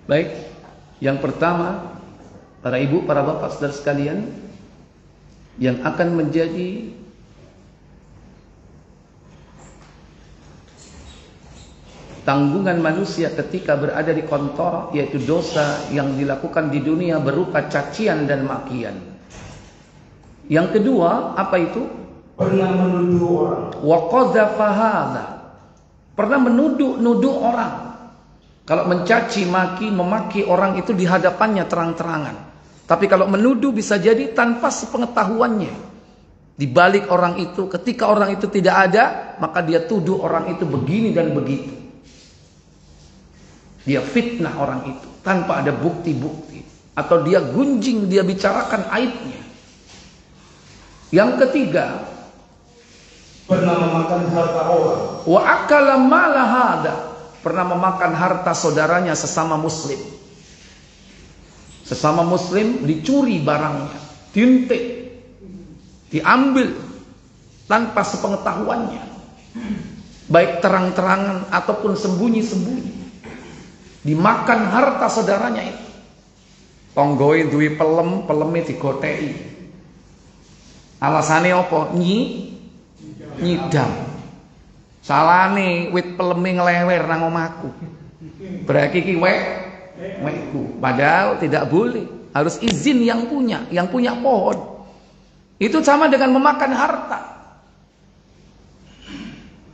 B: Baik, yang pertama, para ibu, para bapak, saudara sekalian, yang akan menjadi tanggungan manusia ketika berada di kontor, yaitu dosa yang dilakukan di dunia berupa cacian dan makian. Yang kedua, apa itu?
A: Pernah menuduh orang.
B: Wa qadzafa hadza. Pernah menuduh orang. Kalau mencaci maki, memaki orang itu di hadapannya terang-terangan. Tapi kalau menuduh bisa jadi tanpa sepengetahuannya. Di balik orang itu, ketika orang itu tidak ada, maka dia tuduh orang itu begini dan begitu. Dia fitnah orang itu tanpa ada bukti-bukti, atau dia gunjing, dia bicarakan aibnya. Yang ketiga,
A: pernah memakan harta orang.
B: Wa akala mala hada, pernah memakan harta saudaranya sesama muslim. Sesama muslim dicuri barangnya, diintik, diambil tanpa sepengetahuannya, baik terang-terangan ataupun sembunyi-sembunyi. Dimakan harta saudaranya itu. Tonggoe duwe peleme digoteki. Alasane apa? Nyidam. Salane wit peleme ngelewer nang omahku. Berarti iki wekku. Padahal tidak boleh. Harus izin yang punya pohon. Itu sama dengan memakan harta.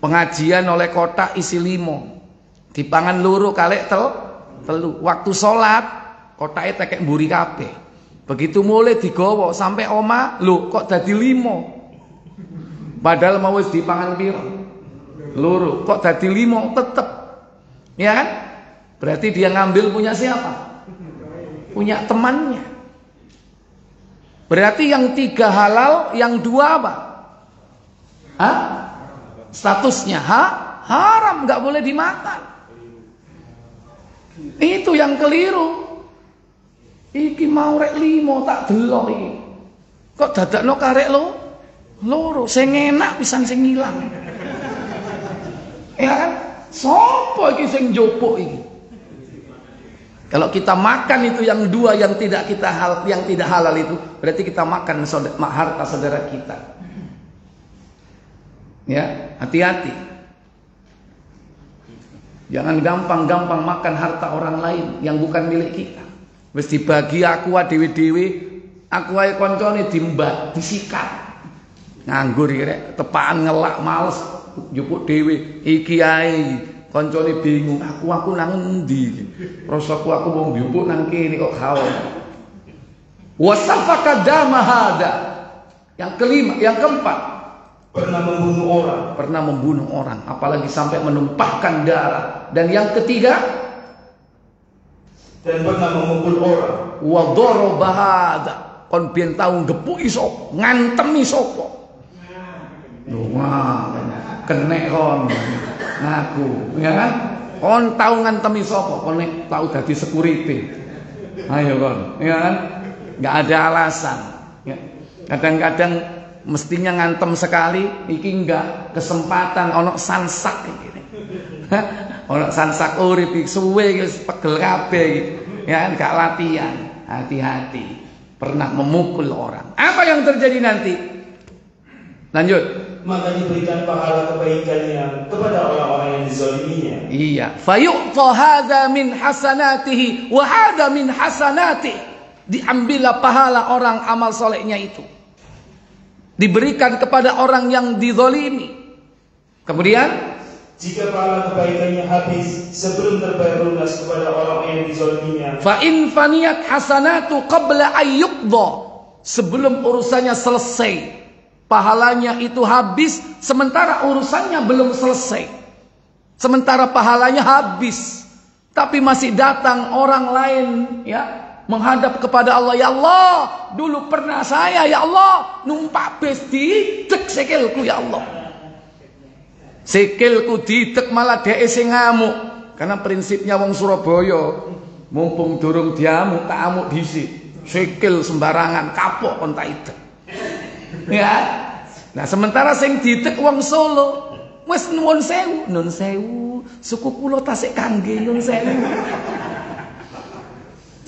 B: Pengajian oleh kotak isi limo. Dipangan loro kalek telu. Waktu sholat kotake tekek mburi kabeh. Begitu mulai digawa sampai oma, lho kok dadi 5. Padahal mau wis dipangan piro? Loro. Kok dadi 5 tetep. Ya kan? Berarti dia ngambil punya siapa? Punya temannya. Berarti yang 3 halal, yang 2 apa? Hah? Statusnya haram, nggak boleh dimakan. Itu yang keliru. Iki mau rek 5 tak delok iki. Kok dadakno karek loro, sing enak pisan sing ilang. Ya kan? Sopo iki sing njopok iki? Kalau kita makan itu yang 2 yang tidak halal itu, berarti kita makan harta saudara kita. Ya, hati-hati. Jangan gampang-gampang makan harta orang lain yang bukan milik kita. Wis dibagi aku dhewe-dhewe, aku ae koncone dimbak, disikat. Nganggur iki rek, tepaan ngelak males njupuk dhewe. Iki ae koncone bingung, aku nang endi iki? Rasaku aku wong njupuk nang kene kok hawa. Wasafaka dama hada. Yang kelima, yang keempat,
A: pernah membunuh orang, apalagi sampai menumpahkan darah. Dan yang ketiga,
B: dan pernah memukul orang. Wa daraba hada, kon ben tau gepuki sapa, ngantemi sapa. Lho kenek kon ngaku, ya kan? Kon tau ngantemi sapa, kon nek tau dadi security. Ayo kon, ya kan? Enggak ada alasan. Ya. Kadang-kadang mestinya ngantem sekali, iki enggak kesempatan ono sansak iki. Ono sansak urip iki suwe wis pegel kabeh iki. Ya, enggak latihan. Hati-hati. Pernah memukul orang. Apa yang terjadi nanti? Lanjut.
A: Maka diberikan pahala kebaikannya kepada orang-orang yang dizaliminya.
B: Iya. Fayu'ta hadza min hasanatihi wa hadza min hasanatihi. Diambillah pahala orang amal solehnya itu, diberikan kepada orang yang dizalimi. Kemudian,
A: jika pahala kebaikannya habis sebelum terbayar lunas kepada orang yang dizaliminya,
B: fa in faniyat hasanatu qabla ayyuqda, sebelum urusannya selesai, pahalanya itu habis sementara urusannya belum selesai. Sementara pahalanya habis, tapi masih datang orang lain, ya, menghadap kepada Allah. Ya Allah, dulu pernah saya, ya Allah, numpak bis didek sikilku, ya Allah. Sikilku didek malah dhek sing ngamuk. Karena prinsipnya wong Surabaya, mumpung durung diamuk, tak amuk dhisik. Sikil sembarangan, kapok kon tak idek. Ya. Nah, sementara sing didek wong Solo, wis nun sewu, suku kula tasik kangge nun sewu.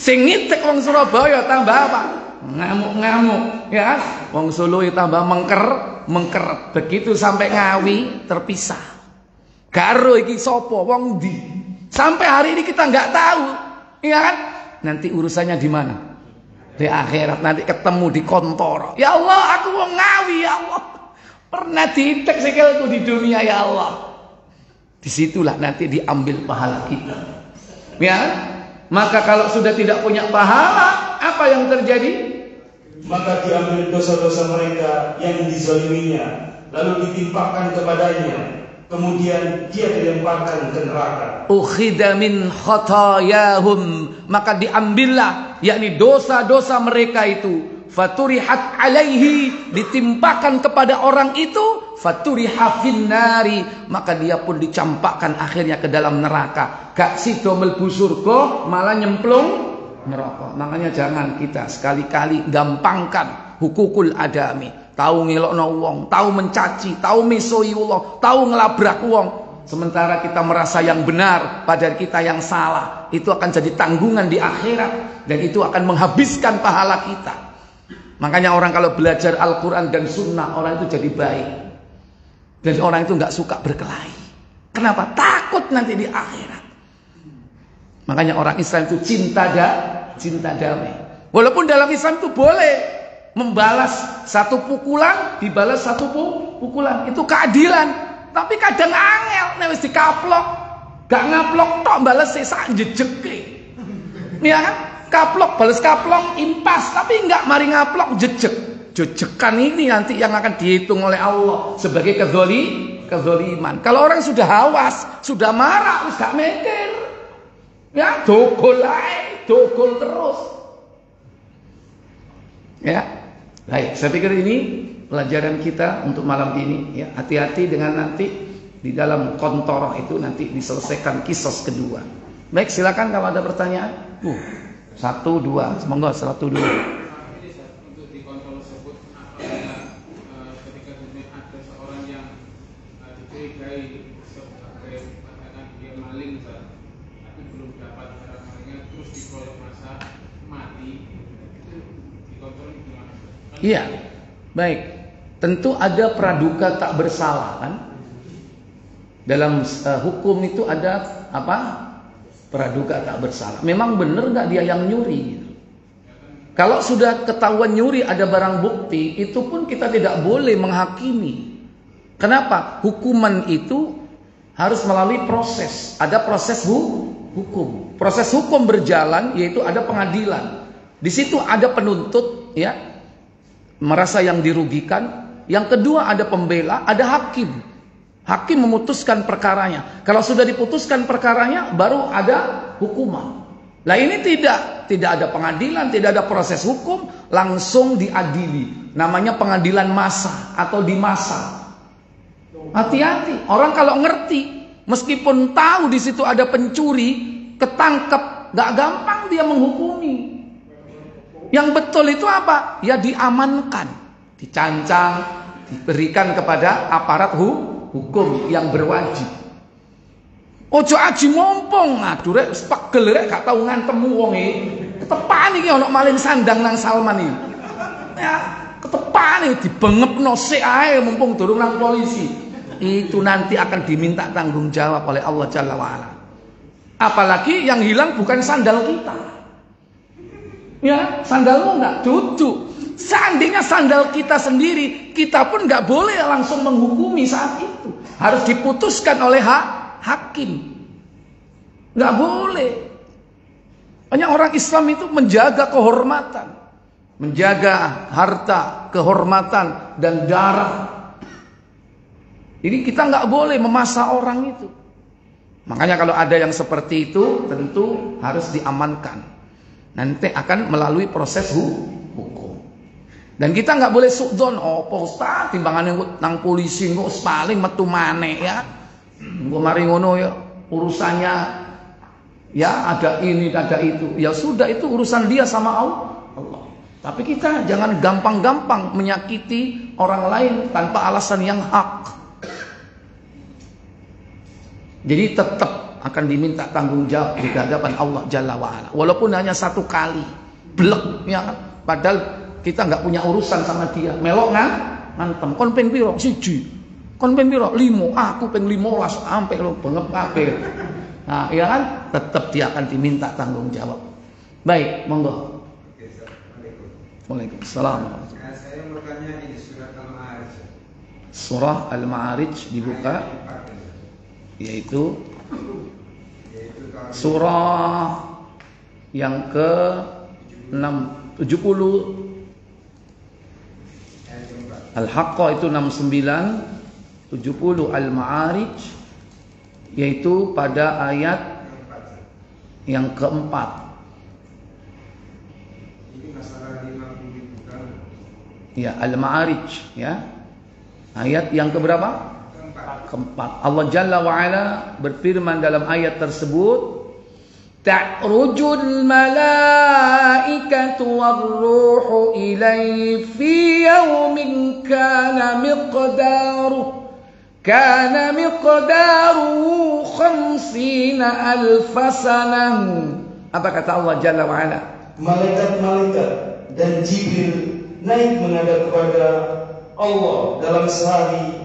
B: Sing nitik wong Surabaya tambah apa? Ngamuk-ngamuk, ya kan? Wong Solo tambah mengker. Begitu sampai Ngawi terpisah. Garo iki sapa? Wong ndi? Sampai hari ini kita nggak tahu, ya kan? Nanti urusannya di mana? Di akhirat, nanti ketemu di Kontoro. Ya Allah, aku wong Ngawi, ya Allah. Pernah diitek sikilku di dunia, ya Allah. Disitulah nanti diambil pahala kita. Ya kan? Maka kalau sudah tidak punya pahala, apa yang terjadi?
A: Maka diambil dosa-dosa mereka yang dizaliminya, lalu ditimpakan kepadanya, kemudian dia dilemparkan ke neraka.
B: Ukhidha min khatayahum, maka diambillah, yakni dosa-dosa mereka itu. Faturihat alaihi, ditimpakan kepada orang itu. Faturiha finnari, maka dia pun dicampakkan akhirnya ke dalam neraka. Gak sido mlebu surga, malah nyemplung neraka. Makanya jangan kita sekali-kali gampangkan hukukul adami. Tahu ngelokno wong, tahu mencaci, tahu misoi wong, tahu ngelabrak wong. Sementara kita merasa yang benar, padahal kita yang salah. Itu akan jadi tanggungan di akhirat, dan itu akan menghabiskan pahala kita. Makanya orang kalau belajar Al-Quran dan Sunnah, orang itu jadi baik. Dan orang itu nggak suka berkelahi. Kenapa? Takut nanti di akhirat. Makanya orang Islam itu cinta damai. Walaupun dalam Islam itu boleh membalas satu pukulan, dibalas satu pukulan. Itu keadilan. Tapi kadang angel, nek wis dikaplok, gak ngaplok tok balas sak jejeke. Ya kan? Kaplok balas kaplok impas, tapi enggak mari ngaplok jejek. Jejekan ini nanti yang akan dihitung oleh Allah sebagai kezoliman. Kalau orang sudah hawas, sudah marah, wis gak mikir. Ya, dogol ae, dogol terus. Ya. Baik, saya pikir ini pelajaran kita untuk malam ini, ya. Hati-hati dengan nanti di dalam kontoroh itu nanti diselesaikan kisos kedua. Baik, silakan kalau ada pertanyaan. 1, 2, semoga 1, 2. Iya, baik. Tentu ada praduga tak bersalah kan? Dalam hukum itu ada apa? Praduga tak bersalah. Memang benar nggak dia yang nyuri? Gitu. Kalau sudah ketahuan nyuri ada barang bukti, itu pun kita tidak boleh menghakimi. Kenapa? Hukuman itu harus melalui proses. Ada proses hukum. Proses hukum berjalan, yaitu ada pengadilan. Di situ ada penuntut, ya. Merasa yang dirugikan. Yang kedua ada pembela, ada hakim. Hakim memutuskan perkaranya. Kalau sudah diputuskan perkaranya, baru ada hukuman. Lah ini tidak ada pengadilan, tidak ada proses hukum, langsung diadili. Namanya pengadilan massa atau di massa. Hati-hati. Orang kalau ngerti, meskipun tahu di situ ada pencuri, ketangkep, gak gampang dia menghukumi. Yang betul itu apa? Ya diamankan, dicancang, diberikan kepada aparat hukum yang berwajib. Ojo aji ngompong, aduh rek pegel rek gak tau ngantemu wong e. Ketepan iki ana maling sandang nang Salman iki. Ya, ketepan iki dibengepno sik ae mumpung durung nang polisi. Itu nanti akan diminta tanggung jawab oleh Allah Jalla wa Ala. Apalagi yang hilang bukan sandal kita. Ya, sandalmu enggak duduk. Seandainya sandal kita sendiri, kita pun enggak boleh langsung menghukumi saat itu. Harus diputuskan oleh hakim. Enggak boleh. Hanya orang Islam itu menjaga kehormatan, menjaga harta, kehormatan dan darah. Jadi kita enggak boleh memasa orang itu. Makanya kalau ada yang seperti itu, tentu harus diamankan. Nanti akan melalui proses hukum. Dan kita nggak boleh suudzon, oh Pak Ustaz, timbangannya nang polisi kok paling metu maneh ya. Gue mari ngono ya, urusannya ya ada ini, ada itu. Ya sudah, itu urusan dia sama Allah. Tapi kita jangan gampang-gampang menyakiti orang lain tanpa alasan yang hak. Jadi tetap akan diminta tanggung jawab di hadapan Allah Jalla wa'ala. Walaupun hanya satu kali, blek, ya kan? Padahal kita nggak punya urusan sama dia. Melok ngantem, kon ping piro? Siji. Kon ping piro? 5. Aku ping 15 sampai lo bengep kabeh. Nah, ya kan? Tetap dia akan diminta tanggung jawab. Baik, monggo. Waalaikumsalam.
D: Saya mau tanya ini surat Al-Ma'arij.
B: Surah Al-Ma'arij dibuka, yaitu surah yang ke 70. Al-Haqqah itu 69, 70 Al-Ma'arij yaitu pada ayat yang keempat.
D: Ini masalah 50 bukan?
B: Ya, Al-Ma'arij ya. Ayat yang keberapa? Keempat. Allah Jalla wa'ala berfirman dalam ayat tersebut, ta'rujul malaikatu warruhu ilaihi fi yawmin kana miqdaruhu 50,000 sanah. Apa kata Allah Jalla wa'ala?
A: Malaikat-malaikat dan Jibril naik menghadap kepada Allah dalam sehari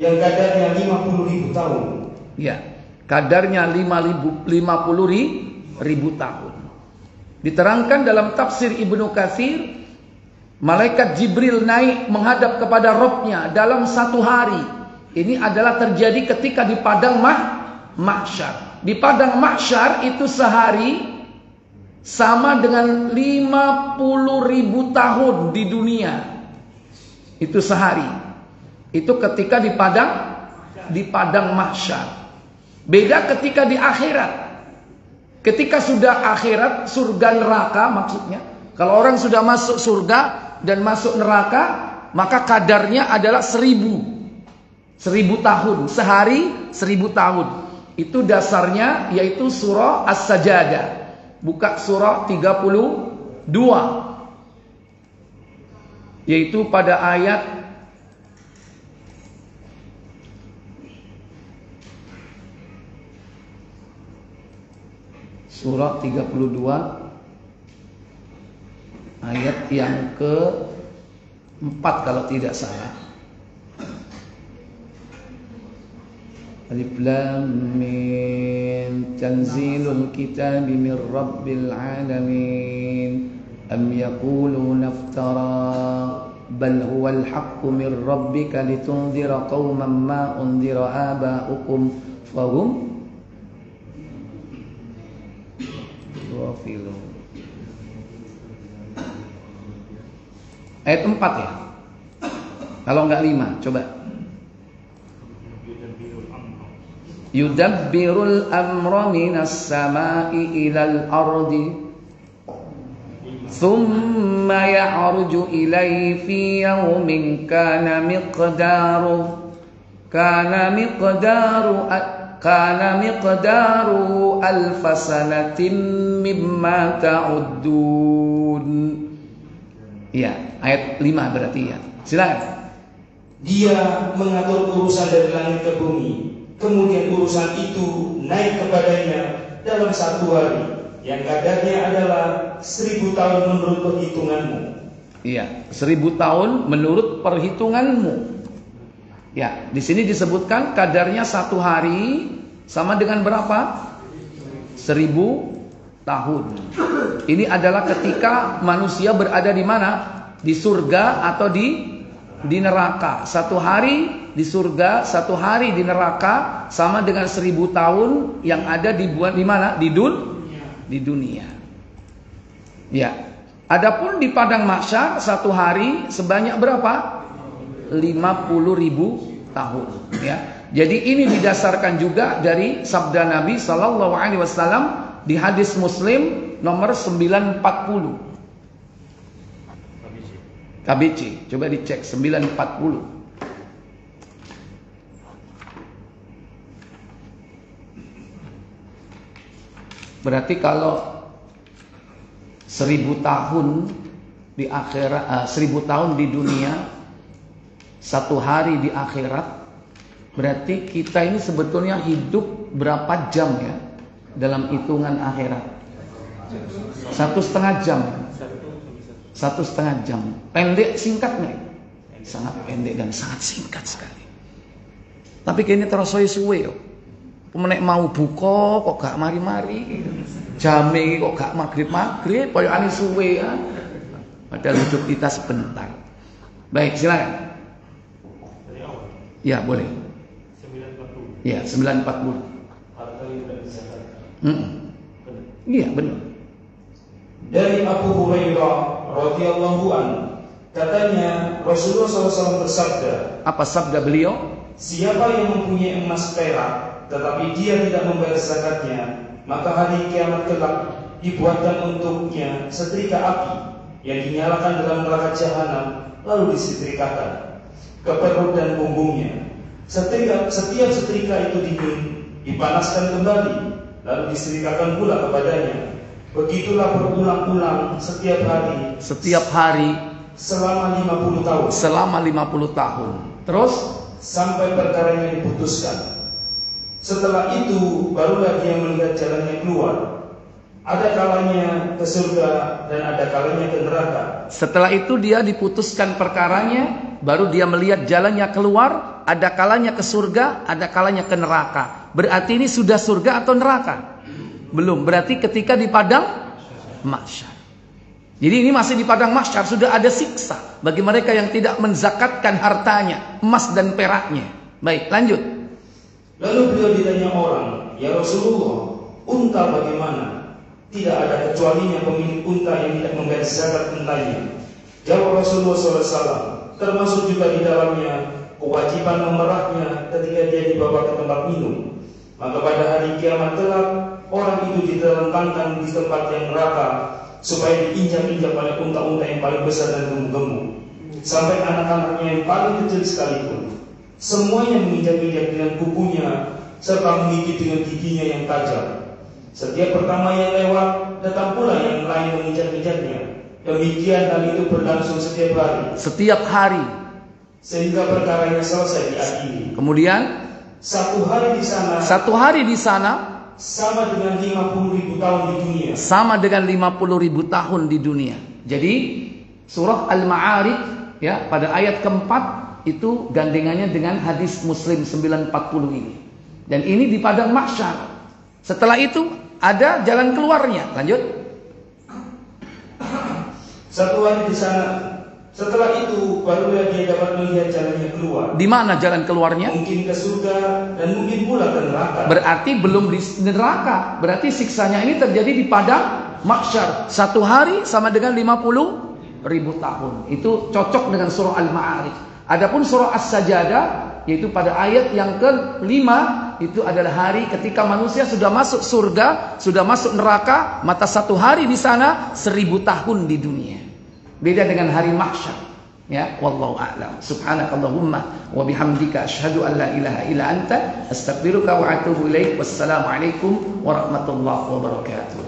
A: yang kadarnya 50.000 tahun.
B: Ya, kadarnya 50.000 tahun. Diterangkan dalam tafsir Ibnu Katsir, malaikat Jibril naik menghadap kepada Rabb-nya dalam satu hari. Ini adalah terjadi ketika di padang mahsyar. Di padang mahsyar itu sehari sama dengan 50.000 tahun di dunia. Itu sehari. Itu ketika di padang mahsyar. Beda ketika di akhirat. Ketika sudah akhirat, surga neraka maksudnya. Kalau orang sudah masuk surga dan masuk neraka, maka kadarnya adalah 1000 tahun. Sehari 1000 tahun. Itu dasarnya yaitu surah As-Sajadah. Buka surah 32. Yaitu pada ayat surah 32 ayat yang ke-4 kalau tidak salah. Alif Lam Mim Tanzilul Kitabi min Rabbil Alamin am yaquluna iftara bal huwal haqqu min rabbika litunzira qauman ma unzira aba'ukum fahum ghafilun. Ayat 4 ya. Kalau enggak 5, coba. Yudabbirul amra minas sama'i ilal ardi thumma ya'ruju ilaihi fi yawmin kana miqdaru alfasanatin mimma ta'uddun. Ya, ayat 5 berarti ya. Silakan.
A: Dia mengatur urusan dari langit ke bumi, kemudian urusan itu naik kepadanya dalam satu hari yang kadarnya adalah 1000 tahun menurut perhitunganmu.
B: Iya, 1000 tahun menurut perhitunganmu. Ya, di sini disebutkan kadarnya satu hari sama dengan berapa? 1000 tahun. Ini adalah ketika manusia berada di mana? Di surga atau di neraka. Satu hari di surga, satu hari di neraka sama dengan 1000 tahun yang ada di mana? Di dunia. Ya. Adapun di padang mahsyar satu hari sebanyak berapa? 50.000 tahun. Ya. Jadi ini didasarkan juga dari sabda Nabi Sallallahu Alaihi Wasallam di hadis Muslim nomor 940. KBC, coba dicek 940. Berarti kalau 1000 tahun di akhirat, 1000 tahun di dunia, satu hari di akhirat, berarti kita ini sebetulnya hidup berapa jam ya dalam hitungan akhirat? 1,5 jam. 1,5 jam. Pendek singkatnya? Sangat pendek dan sangat singkat sekali. Tapi kini terus suwe yo. Menek mau buka kok gak mari-mari. Jame kok gak maghrib-maghrib, koyokane suwe ya. Padahal hidup kita sebentar. Baik, silakan. Ya, boleh. 9.40. Ya, 9.40. Iya, benar.
A: Dari Abu Hurairah radhiyallahu anhu, katanya Rasulullah SAW bersabda,
B: apa sabda beliau?
A: Siapa yang mempunyai emas perak tetapi dia tidak membayar zakatnya, maka hari kiamat kelak dibuatkan untuknya setrika api yang dinyalakan dalam neraka jahanam, lalu disetrikakan ke perut dan punggungnya. Setiap setrika itu dingin, dipanaskan kembali, lalu disetrikakan pula kepadanya. Begitulah berulang-ulang setiap hari selama 50 tahun.
B: Selama 50 tahun. Terus
A: sampai perkaranya diputuskan. Setelah itu barulah dia melihat jalannya keluar. Ada kalanya ke surga dan ada kalanya ke neraka.
B: Setelah itu dia diputuskan perkaranya, baru dia melihat jalannya keluar. Ada kalanya ke surga, ada kalanya ke neraka. Berarti ini sudah surga atau neraka? Belum, berarti ketika di padang mahsyar. Jadi ini masih di padang mahsyar, sudah ada siksa bagi mereka yang tidak menzakatkan hartanya, emas dan peraknya. Baik, lanjut.
A: Lalu beliau ditanya orang, ya Rasulullah, unta bagaimana? Tidak ada kecualinya pemilik unta yang tidak membayar zakat untanya. Jawab Rasulullah SAW, termasuk juga di dalamnya kewajiban memerahnya ketika dia dibawa ke tempat minum. Maka pada hari kiamat kelak, orang itu diterentangkan di tempat yang neraka supaya diinjak-injak oleh unta-unta yang paling besar dan gemuk-gemuk, sampai anak-anaknya yang paling kecil sekalipun. Semuanya menginjak-injak dengan kukunya serta menggigit dengan giginya yang tajam. Setiap pertama yang lewat, datang pula yang lain menginjak-injaknya. Demikian hal itu berlangsung setiap hari.
B: Setiap hari.
A: Sehingga perkaranya selesai diadili.
B: Kemudian
A: satu hari di sana sama dengan 50.000 tahun di dunia.
B: Sama dengan 50.000 tahun di dunia. Jadi surah Al-Ma'arij ya, pada ayat keempat itu gandengannya dengan hadis Muslim 940 ini. Dan ini di padang mahsyar. Setelah itu ada jalan keluarnya. Lanjut.
A: Satu hari di sana. Setelah itu barulah dia dapat melihat jalannya keluar.
B: Di mana jalan keluarnya?
A: Mungkin ke surga dan mungkin pula ke neraka.
B: Berarti belum di neraka. Berarti siksanya ini terjadi di padang mahsyar. Satu hari sama dengan 50.000 tahun. Itu cocok dengan surah Al-Ma'arij. Adapun surah As-Sajadah, yaitu pada ayat yang ke-5, itu adalah hari ketika manusia sudah masuk surga, sudah masuk neraka, maka satu hari di sana 1000 tahun di dunia. Beda dengan hari mahsyar. Ya, wallahu a'lam. Subhanakallahumma wa bihamdika asyhadu an la ilaha illa anta astaghfiruka wa atubu ilaik. Wassalamualaikum warahmatullahi wabarakatuh.